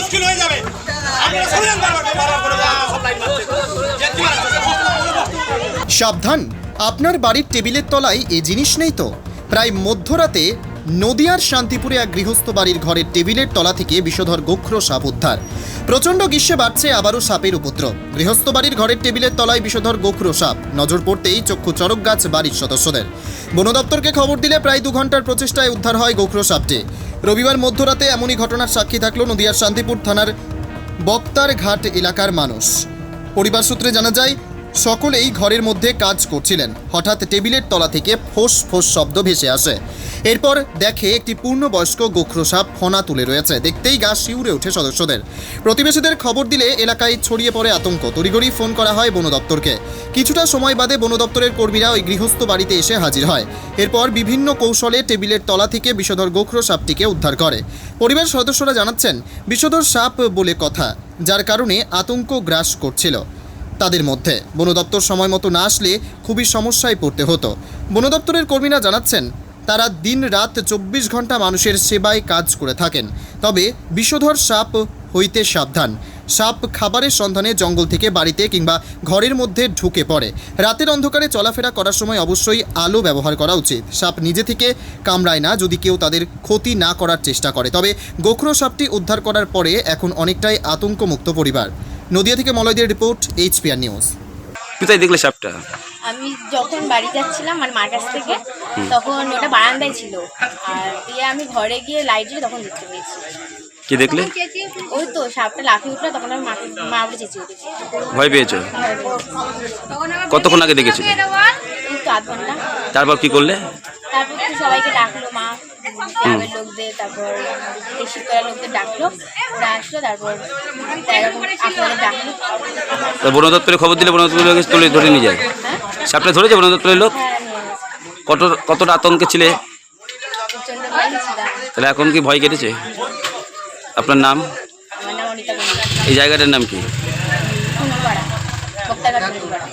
মুশকিল হয়ে যাবে। আপনারা শুনেন সাবধান, আপনার বাড়ির টেবিলের তলায় এ জিনিস নেই তো? প্রায় মধ্যরাতে নদিয়ার শান্তিপুরে এক গৃহস্থ বাড়ির ঘরের টেবিলের তলা থেকে বিষধর গোখ্র সাপ উদ্ধার। প্রচণ্ড গ্রীষ্মে বাড়ছে আবারও সাপের উপদ্রব। গৃহস্থ বাড়ির ঘরের টেবিলের তলায় বিষধর গোখ্র সাপ, নজর পড়তেই চক্ষু চড়ক গাছ বাড়ির সদস্যদের। বন দপ্তরকে খবর দিলে প্রায় 2 ঘন্টার প্রচেষ্টায় উদ্ধার হয় গোখ্র সাপটি। রবিবার মধ্যরাতে এমনই ঘটনার সাক্ষী থাকল নদিয়ার শান্তিপুর থানার বক্তার ঘাট এলাকার মানুষ। পরিবার সূত্রে জানা যায়, সকলেই ঘরের মধ্যে কাজ করছিলেন। হঠাৎ টেবিলের তলা থেকে ফোঁস ফোঁস শব্দ ভেসে আসে। এরপর দেখে একটি পূর্ণবয়স্ক গোখ্র সাপ ফনা তুলে রয়েছে। দেখতেই গা শিউরে ওঠে সদস্যদের। প্রতিবেশীদের খবর দিলে এলাকায় ছড়িয়ে পড়ে আতঙ্ক। তড়িঘড়ি ফোন করা হয় বন দপ্তরকে। কিছুটা সময় বাদে বন দপ্তরের কর্মীরা ওই গৃহস্থ বাড়িতে এসে হাজির হয়। এরপর বিভিন্ন কৌশলে টেবিলের তলা থেকে বিষধর গোখ্র সাপটিকে উদ্ধার করে। পরিবার সদস্যরা জানাচ্ছেন, বিষধর সাপ বলে কথা, যার কারণে আতঙ্ক গ্রাস করছিল তাদের মধ্যে। বন দপ্তর সময় মতো না আসলে খুবই সমস্যায় পড়তে হতো। বন দপ্তরের কর্মীরা জানাচ্ছেন, তারা দিন রাত 24 ঘন্টা মানুষের সেবায় কাজ করে থাকেন। তবে বিষধর সাপ হইতে সাবধান। সাপ খাবারের সন্ধানে জঙ্গল থেকে বাড়িতে কিংবা ঘরের মধ্যে ঢুকে পড়ে। রাতের অন্ধকারে চলাফেরা করার সময় অবশ্যই আলো ব্যবহার করা উচিত। সাপ নিজে থেকে কামড়ায় না যদি কেউ তাদের ক্ষতি না করার চেষ্টা করে। তবে গোখ্র সাপটি উদ্ধার করার পরে এখন অনেকটাই আতঙ্কমুক্ত পরিবার। নদিয়া থেকে মলয়দের রিপোর্ট, HPR নিউজ। কোথায় দেখলে সাপটা? আমি যখন বাড়ি যাচ্ছিলাম মানে মার কাছ থেকে, তখন ওটা বারান্দায় ছিল। আর দিয়ে আমি ঘরে গিয়ে লাইট জ্বলে তখন দেখতে পেয়েছি। কি দেখলে? ওই তো সাপটা লাফিয়ে উঠলো, তখন আমি মা বলে চেঁচিয়ে উঠেছি। ভয় পেয়েছো? কতক্ষণ আগে দেখেছিলে? এই তো 8 ঘন্টা। তারপর কি করলে? তারপর তো সবাইকে ডাকলো মা, গ্রামের লোকদের, তারপর এই শীতকালের লোকদের ডাকলো, ওরা আসলো, তারপর আপনাদের ডাকলো। তা বন দপ্তরে খবর দিলে বন দপ্তরের লোক তুলে ধরে নিয়ে যায়? সাপটা ধরেছে বন দপ্তরের লোক? হ্যাঁ, নিয়ে গেছে। কতটা আতঙ্কে ছিলে? প্রচণ্ড ভয় ছিলাম। তাহলে এখন কি ভয় কেটেছে? আপনার নাম? আমার নাম অনিতা বণিক। এই জায়গাটার নাম কি? কুনুপাড়া, বক্তাঘাট কুনুপাড়া।